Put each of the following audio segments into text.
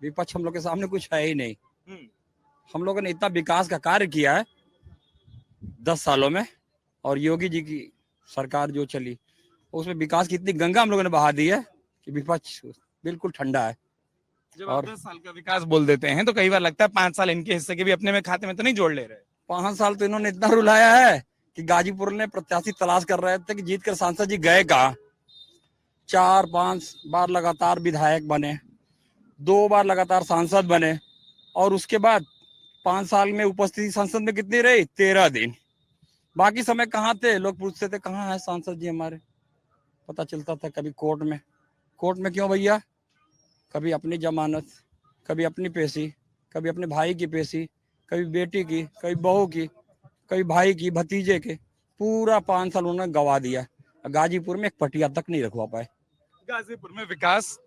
विपक्ष हम लोग के सामने कुछ है ही नहीं। हम लोगों ने इतना विकास का कार्य किया है 10 सालों में, और योगी जी की सरकार जो चली उसमें विकास की इतनी गंगा हम लोगों ने बहा दी है कि विपक्ष बिल्कुल ठंडा है। जब आप 10 साल का विकास बोल देते हैं तो कई बार लगता है 5 साल इनके हिस्से के भी अपने में खाते में तो नहीं जोड़ ले रहे। 5 साल तो इन्होंने इतना रुलाया है कि गाजीपुर ने प्रत्याशी तलाश कर रहे थे कि जीत कर सांसद जी गए कहाँ। 4-5 बार लगातार विधायक बने, 2 बार लगातार सांसद बने, और उसके बाद 5 साल में उपस्थिति संसद में कितनी रही? 13 दिन। बाकी समय कहाँ थे? लोग पूछते थे कहाँ है सांसद जी हमारे, पता चलता था कभी कोर्ट में। कोर्ट में क्यों भैया? कभी अपनी जमानत, कभी अपनी पेशी, कभी अपने भाई की पेशी, कभी बेटी की, कभी बहू की, कभी भाई की, भतीजे के। पूरा 5 साल उन्होंने गवा दिया। गाजीपुर में एक पटिया तक नहीं रखवा पाए। गाजीपुर में विकास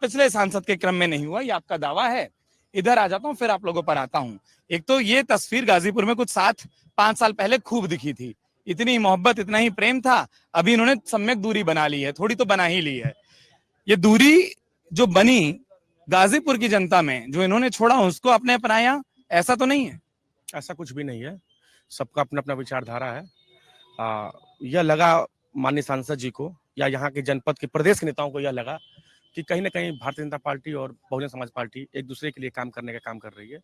पिछले सांसद के क्रम में नहीं हुआ, ये आपका दावा है। इधर आ जाता हूँ, फिर आप लोगों पर आता हूँ। एक तो ये तस्वीर गाजीपुर में कुछ 7-5 साल पहले खूब दिखी थी, इतनी मोहब्बत, इतना ही प्रेम था। अभी इन्होंने सम्यक दूरी बना ली है, थोड़ी तो बना ही ली है। ये दूरी जो बनी गाजीपुर की जनता में, जो इन्होंने छोड़ा उसको आपने अपनाया, ऐसा तो नहीं है? ऐसा कुछ भी नहीं है, सबका अपना अपना विचारधारा है। यह लगा माननीय सांसद जी को या यहाँ के जनपद के प्रदेश के नेताओं को यह लगा कि कहीं ना कहीं भारतीय जनता पार्टी और बहुजन समाज पार्टी एक दूसरे के लिए काम करने का काम कर रही है,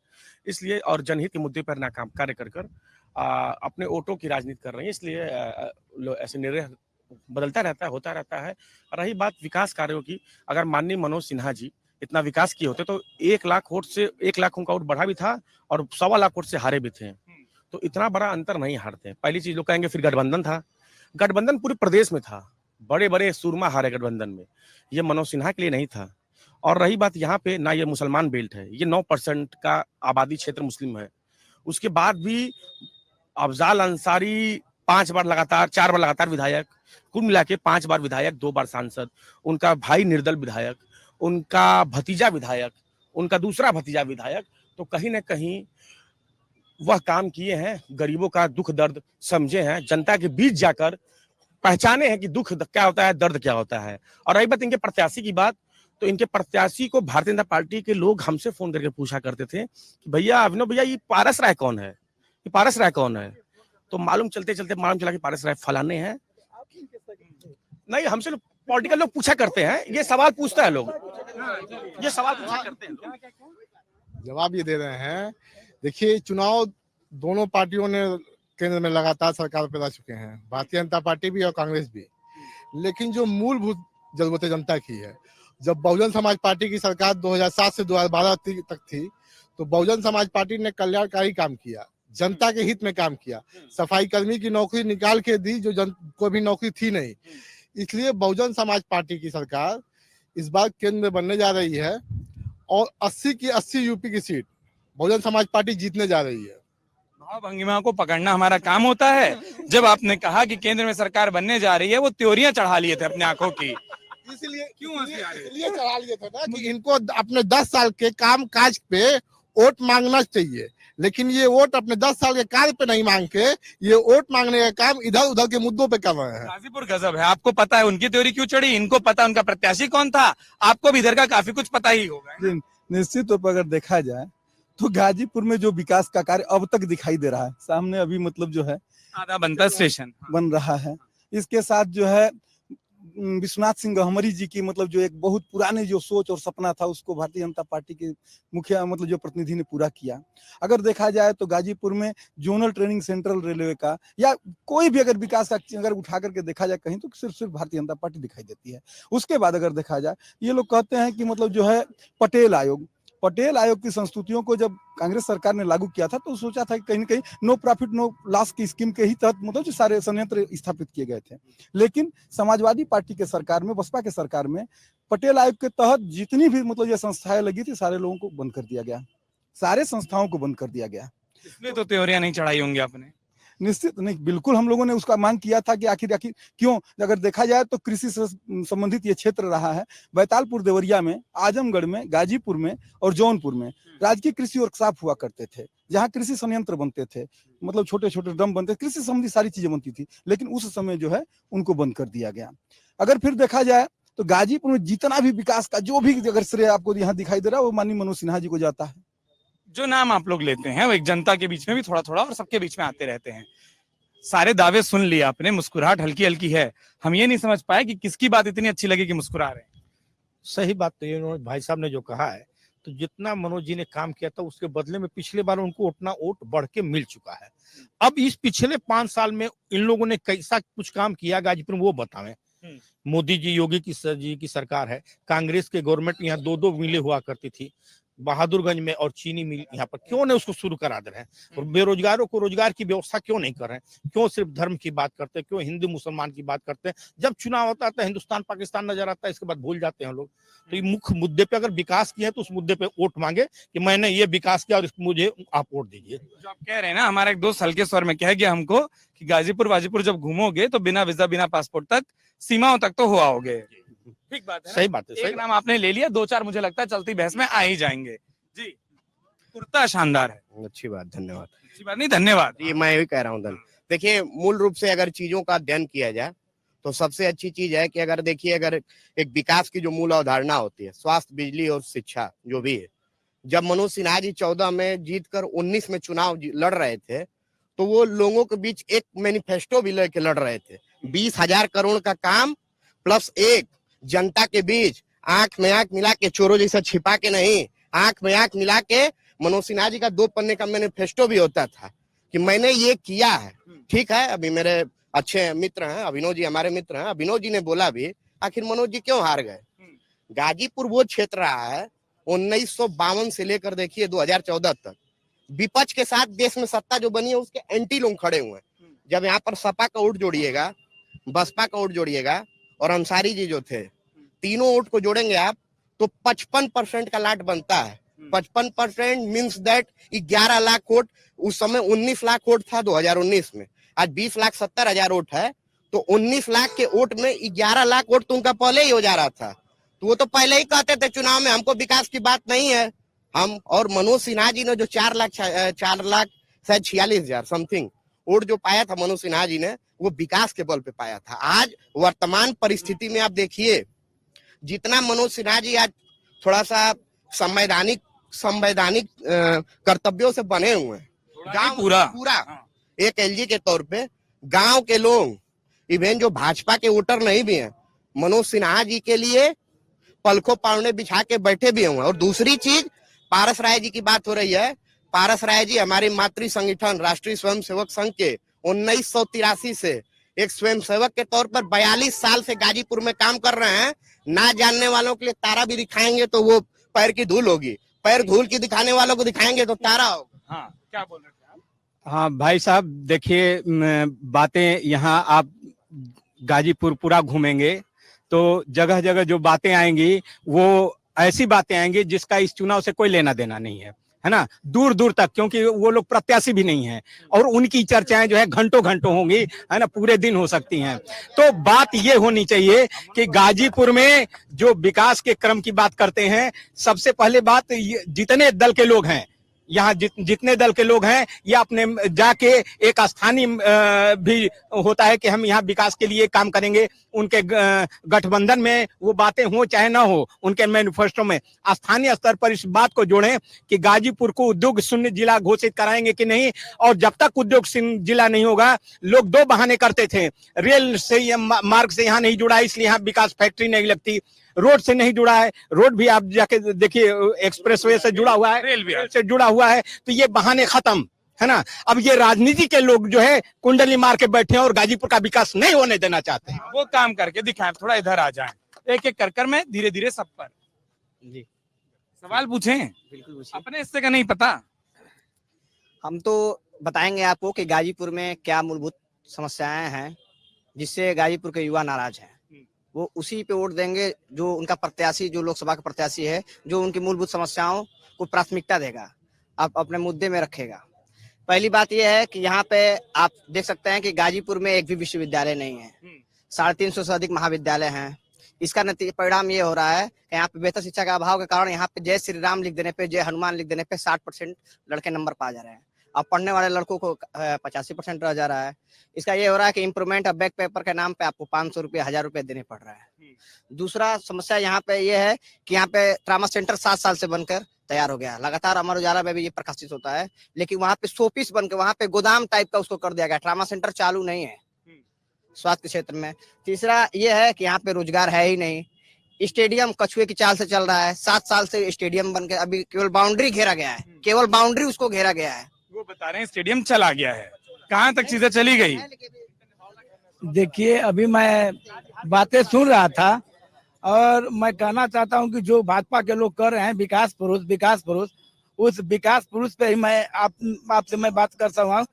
इसलिए, और जनहित के मुद्दे पर ना काम कार्य कर कर अपने वोटों की राजनीति कर रही है, इसलिए ऐसे निर्णय बदलता रहता है, होता रहता है। रही बात विकास कार्यों की, अगर माननीय मनोज सिन्हा जी इतना विकास किए होते तो 1 लाख वोट से 1 लाख उनका वोट बढ़ा भी था और 1.25 लाख वोट से हारे भी थे। तो इतना बड़ा अंतर नहीं हारते। पहली चीज लोग कहेंगे फिर गठबंधन था, गठबंधन पूरे प्रदेश में था, बड़े बड़े सूरमा हारे गठबंधन में, ये मनोज सिन्हा के लिए नहीं था। और रही बात यहाँ पे, ना ये मुसलमान बेल्ट है, ये 9% का आबादी क्षेत्र मुस्लिम है। उसके बाद भी अफजाल अंसारी 4 बार लगातार विधायक, कुल मिला के 5 बार विधायक, 2 बार सांसद, उनका भाई निर्दल विधायक, उनका भतीजा विधायक, उनका दूसरा भतीजा विधायक। तो कहीं ना कहीं वह काम किए हैं, गरीबों का दुख दर्द समझे हैं, जनता के बीच जाकर पहचाने हैं कि दुख क्या होता है, दर्द क्या होता है। और रही बात इनके प्रत्याशी की बात, तो इनके प्रत्याशी को भारतीय जनता पार्टी के लोग हमसे फोन करके पूछा करते थे कि भैया अभिनव भैया ये पारस राय कौन है, ये पारस राय कौन है? तो मालूम चला कि पारस राय फलाने हैं। नहीं, हमसे पॉलिटिकल लोग पूछा करते हैं, ये सवाल पूछता है लोग, ये सवाल पूछा करते हैं, जवाब ये दे रहे हैं। देखिए, चुनाव दोनों पार्टियों ने केंद्र में लगातार सरकार पे ला चुके हैं, भारतीय जनता पार्टी भी और कांग्रेस भी। लेकिन जो मूलभूत जरूरतें जनता की है, जब बहुजन समाज पार्टी की सरकार 2007 से 2012 तक थी, तो बहुजन समाज पार्टी ने कल्याणकारी काम किया, जनता के हित में काम किया। सफाई कर्मी की नौकरी निकाल के दी जो को भी नौकरी थी नहीं। इसलिए बहुजन समाज पार्टी की सरकार इस बार केंद्र में बनने जा रही है और 80 की 80 यूपी की सीट बहुजन समाज पार्टी जीतने जा रही है। भाव भंगिमा को पकड़ना हमारा काम होता है। जब आपने कहा कि केंद्र में सरकार बनने जा रही है, वो त्योरियां चढ़ा लिए थे अपने आंखों की, इसलिए क्यों इसलिए चढ़ा लिए थे ना कि इनको अपने 10 साल के काम काज पे वोट मांगना चाहिए, लेकिन ये वोट अपने 10 साल के कार्य पे नहीं मांग के ये वोट मांगने का काम इधर उधर के मुद्दों पे कर रहे हैं। गाजीपुर गजब है, आपको पता है उनकी त्योरी क्यों चढ़ी, इनको पता उनका प्रत्याशी कौन था, आपको भी इधर का काफी कुछ पता ही होगा। निश्चित तौर पर अगर देखा जाए तो गाजीपुर में जो विकास का कार्य अब तक दिखाई दे रहा है, सामने अभी मतलब जो है आधा बनता स्टेशन बन रहा है। इसके साथ जो है विश्वनाथ सिंह गहमरी जी की मतलब जो एक बहुत पुराने जो सोच और सपना था, उसको भारतीय जनता पार्टी के मुखिया मतलब जो प्रतिनिधि ने पूरा किया। अगर देखा जाए तो गाजीपुर में जोनल ट्रेनिंग सेंट्रल रेलवे का या कोई भी अगर विकास का अगर उठा करके देखा जाए कहीं, तो सिर्फ भारतीय जनता पार्टी दिखाई देती है। उसके बाद अगर देखा जाए, ये लोग कहते हैं कि मतलब जो है पटेल आयोग की संस्तुतियों को जब कांग्रेस सरकार ने लागू किया था तो सोचा था कि कहीं न कहीं नो प्रॉफिट नो लॉस की स्कीम के ही तहत मतलब जो सारे संयंत्र स्थापित किए गए थे। लेकिन समाजवादी पार्टी के सरकार में, बसपा के सरकार में पटेल आयोग के तहत जितनी भी मतलब ये संस्थाएं लगी थी, सारे लोगों को बंद कर दिया गया, सारे संस्थाओं को बंद कर दिया गया। इसलिए तो त्योरियां नहीं चढ़ाई होंगी आपने। निश्चित नहीं, बिल्कुल हम लोगों ने उसका मांग किया था कि आखिर क्यों, अगर देखा जाए तो कृषि से संबंधित ये क्षेत्र रहा है। बैतालपुर देवरिया में, आजमगढ़ में, गाजीपुर में और जौनपुर में राजकीय कृषि वर्कशॉप हुआ करते थे, जहाँ कृषि संयंत्र बनते थे, मतलब छोटे छोटे ड्रम बनते, कृषि संबंधी सारी चीजें बनती थी। लेकिन उस समय जो है उनको बंद कर दिया गया। अगर फिर देखा जाए तो गाजीपुर में जितना भी विकास का जो भी अगर श्रेय आपको यहाँ दिखाई दे रहा है वो माननीय मनोज सिन्हा जी को जाता है। जो नाम आप लोग लेते हैं वो एक जनता के बीच में भी थोड़ा थोड़ा और सबके बीच में आते रहते हैं। सारे दावे सुन लिए आपने, मुस्कुराहट हल्की हल्की है, हम ये नहीं समझ पाए कि किसकी बात इतनी अच्छी लगी कि मुस्कुरा रहे हैं। सही बात तो ये उन्होंने भाई साहब ने जो कहा है, तो जितना मनोज जी ने काम किया था उसके बदले में पिछले बार उनको उतना वोट बढ़ के मिल चुका है। अब इस पिछले 5 साल में इन लोगों ने कैसा कुछ काम किया गाजीपुर में वो बतावें। मोदी जी योगी जी की सरकार है, कांग्रेस के गवर्नमेंट यहाँ 2-2 मिलें हुआ करती थी, बहादुरगंज में और चीनी मिल यहाँ पर क्यों नहीं उसको शुरू करा दे रहे हैं? और बेरोजगारों को रोजगार की व्यवस्था क्यों नहीं कर रहे हैं? क्यों सिर्फ धर्म की बात करते हैं? क्यों हिंदू मुसलमान की बात करते हैं? जब चुनाव होता है तो हिंदुस्तान पाकिस्तान नजर आता है, इसके बाद भूल जाते हैं लोग। तो ये मुख्य मुद्दे पे अगर विकास किया है तो उस मुद्दे पे वोट मांगे कि मैंने ये विकास किया और मुझे आप वोट दीजिए। जो आप कह रहे हैं ना, हमारा एक दोस्त हल्के स्वर में कह गया हमको कि गाजीपुर वाजीपुर जब घूमोगे तो बिना वीजा बिना पासपोर्ट तक सीमाओं तक तो हो आओगे। ठीक बात है, सही बात है। एक नाम आपने ले लिया, 2-4 मुझे लगता है चलती बहस में आ ही जाएंगे जी। कुर्ता शानदार है। अच्छी बात, धन्यवाद। अच्छी बात नहीं, धन्यवाद। ये मैं भी कह रहा हूँ देखिए, मूल रूप से अगर चीजों का अध्ययन किया जाए तो सबसे अच्छी चीज है कि अगर देखिए, अगर एक विकास की जो मूल अवधारणा होती है, स्वास्थ्य, बिजली और शिक्षा जो भी है, जब मनोज सिन्हा जी 14 में जीतकर 19 में चुनाव लड़ रहे थे तो वो लोगों के बीच एक मैनिफेस्टो भी लेके लड़ रहे थे। 20,000 करोड़ का काम प्लस एक जनता के बीच आंख में आंख मिला के, चोरों जैसा छिपा के नहीं, आंख में आंख मिला के मनोज सिन्हा जी का 2 पन्ने का मैनिफेस्टो भी होता था कि मैंने ये किया है। ठीक है, अभी मेरे अच्छे मित्र हैं, अभिनव जी हमारे मित्र हैं, अभिनव जी ने बोला भी आखिर मनोज जी क्यों हार गए। गाजीपुर वो क्षेत्र रहा है 1952 से लेकर देखिए 2014 तक, विपक्ष के साथ देश में सत्ता जो बनी है उसके एंटी लोग खड़े हुए हैं। जब यहाँ पर सपा का वोट जोड़िएगा, बसपा का वोट जोड़िएगा और अंसारी जी जो थे, तीनों वोट को जोड़ेंगे आप तो 55% का लाट बनता है। 55% मीन्स दैट 11 लाख वोट, उस समय 19 लाख वोट था 2019 में, आज 20,70,000 वोट है, तो 19 लाख के वोट में 11 लाख वोट तो उनका पहले ही हो जा रहा था। तो वो तो पहले ही कहते थे चुनाव में हमको विकास की बात नहीं है। हम और मनोज सिन्हा जी ने जो 4 लाख शायद 46,000 समथिंग वोट जो पाया था मनोज सिन्हा जी ने, वो विकास के बल पे पाया था। आज वर्तमान परिस्थिति में आप देखिए, जितना मनोज सिन्हा जी आज थोड़ा सा संवैधानिक कर्तव्यों से बने हुए हैं, गांव पूरा एक एलजी के तौर पे गांव के लोग, इवन जो भाजपा के वोटर नहीं भी हैं, मनोज सिन्हा जी के लिए पलखों पावने बिछा के बैठे भी हुए। और दूसरी चीज, पारस राय जी की बात हो रही है, पारस राय जी हमारी मातृ संगठन राष्ट्रीय स्वयंसेवक संघ के 1983 से एक स्वयंसेवक के तौर पर 42 साल से गाजीपुर में काम कर रहे हैं। ना जानने वालों के लिए तारा भी दिखाएंगे तो वो पैर की धूल होगी, पैर धूल की दिखाने वालों को दिखाएंगे तो तारा होगा। हाँ, क्या बोल रहे थे आप? हाँ भाई साहब, देखिए बातें यहाँ आप गाजीपुर पूरा घूमेंगे तो जगह जगह जो बातें आएंगी वो ऐसी बातें आएंगी जिसका इस चुनाव से कोई लेना देना नहीं है ना, दूर दूर तक, क्योंकि वो लोग प्रत्याशी भी नहीं है और उनकी चर्चाएं जो है घंटों घंटों होंगी, है ना, पूरे दिन हो सकती हैं। तो बात ये होनी चाहिए कि गाजीपुर में जो विकास के क्रम की बात करते हैं, सबसे पहले बात जितने दल के लोग हैं यहाँ, जितने दल के लोग हैं, ये अपने जाके एक स्थानीय भी होता है कि हम यहाँ विकास के लिए काम करेंगे। उनके गठबंधन में वो बातें हो चाहे ना हो, उनके मैनिफेस्टो में स्थानीय स्तर पर इस बात को जोड़ें कि गाजीपुर को उद्योग शून्य जिला घोषित कराएंगे कि नहीं। और जब तक उद्योग शून्य जिला नहीं होगा, लोग 2 बहाने करते थे, रेल से मार्ग से यहाँ नहीं जुड़ा इसलिए यहाँ विकास फैक्ट्री नहीं लगती, रोड से नहीं जुड़ा है, रोड भी आप जाके देखिए एक्सप्रेसवे से जुड़ा हुआ है, रेल से जुड़ा हुआ है, तो ये बहाने खत्म, है ना। अब ये राजनीति के लोग जो है कुंडली मार के बैठे हैं और गाजीपुर का विकास नहीं होने देना चाहते हैं। वो काम करके दिखाएं, थोड़ा इधर आ जाएं, एक एक कर मैं धीरे धीरे सब पर जी सवाल पूछें। बिल्कुल पूछिए। अपने हिस्से का नहीं पता, हम तो बताएंगे आपको कि गाजीपुर में क्या मूलभूत समस्याएं हैं जिससे गाजीपुर के युवा नाराज हैं। वो उसी पे वोट देंगे जो उनका प्रत्याशी, जो लोकसभा का प्रत्याशी है, जो उनकी मूलभूत समस्याओं को प्राथमिकता देगा, आप अपने मुद्दे में रखेगा। पहली बात यह है कि यहाँ पे आप देख सकते हैं कि गाजीपुर में एक भी विश्वविद्यालय नहीं है, 350 से अधिक महाविद्यालय हैं। इसका परिणाम ये हो रहा है कि यहाँ पे बेहतर शिक्षा का अभाव के कारण यहाँ पे जय श्री राम लिख देने पे, जय हनुमान लिख देने पे 60% लड़के नंबर पा जा रहे हैं। अब पढ़ने वाले लड़कों को 85% रह जा रहा है। इसका ये हो रहा है कि इम्प्रूवमेंट अब बैक पेपर के नाम पे आपको 500 रुपये 1000 रुपये देने पड़ रहा है। दूसरा समस्या यहाँ पे ये है कि यहाँ पे ट्रामा सेंटर 7 साल से बनकर तैयार हो गया। लगातार अमर उजाला में भी ये प्रकाशित होता है, लेकिन वहाँ पे शोपीस बनकर वहाँ पे गोदाम टाइप का उसको कर दिया गया। ट्रामा सेंटर चालू नहीं है स्वास्थ्य के क्षेत्र में। तीसरा ये है कि यहाँ पे रोजगार है ही नहीं। स्टेडियम कछुए की चाल से चल रहा है। 7 साल से स्टेडियम बनकर अभी केवल बाउंड्री घेरा गया है, केवल बाउंड्री उसको घेरा गया है। वो बता रहे हैं स्टेडियम चला गया है, कहाँ तक चीजें चली गई? देखिए, अभी मैं बातें सुन रहा था और मैं कहना चाहता हूं कि जो भाजपा के लोग कर रहे हैं विकास पुरुष, उस विकास पुरुष पे ही मैं आपसे मैं बात कर सकता हूँ।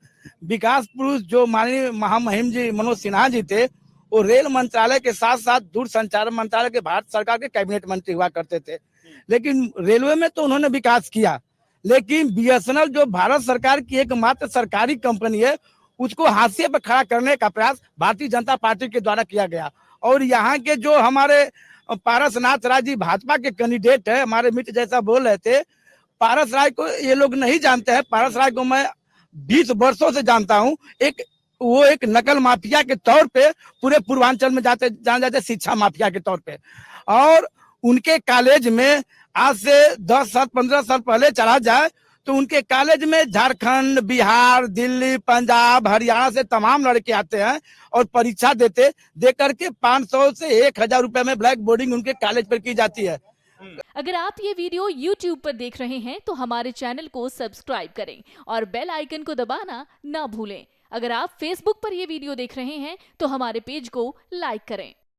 विकास पुरुष जो माननीय महामहिम जी मनोज सिन्हा जी थे, वो रेल मंत्रालय के साथ साथ दूरसंचार मंत्रालय के भारत सरकार के कैबिनेट मंत्री हुआ करते थे। लेकिन रेलवे में तो उन्होंने विकास किया, लेकिन बीएसएनएल जो भारत सरकार की एकमात्र सरकारी कंपनी है, उसको हाशिए पर खड़ा करने का प्रयास भारतीय जनता पार्टी के द्वारा किया गया। और यहाँ के जो हमारे पारसनाथ राय जी भाजपा के कैंडिडेट है, हमारे मित्र जैसा बोल रहे थे, पारस राय को ये लोग नहीं जानते हैं। पारस राय को मैं 20 वर्षों से जानता हूँ। वो एक नकल माफिया के तौर पे पूरे पूर्वांचल में जाने जाते शिक्षा माफिया के तौर पे। और उनके कॉलेज में आज से 10 साल 15 साल पहले चला जाए तो उनके कॉलेज में झारखंड, बिहार, दिल्ली, पंजाब, हरियाणा से तमाम लड़के आते हैं और परीक्षा दे करके 500 से 1000 रुपए में ब्लैक बोर्डिंग उनके कॉलेज पर की जाती है। अगर आप ये वीडियो YouTube पर देख रहे हैं तो हमारे चैनल को सब्सक्राइब करें और बेल आइकन को दबाना ना भूलें। अगर आप Facebook पर ये वीडियो देख रहे हैं तो हमारे पेज को लाइक करें।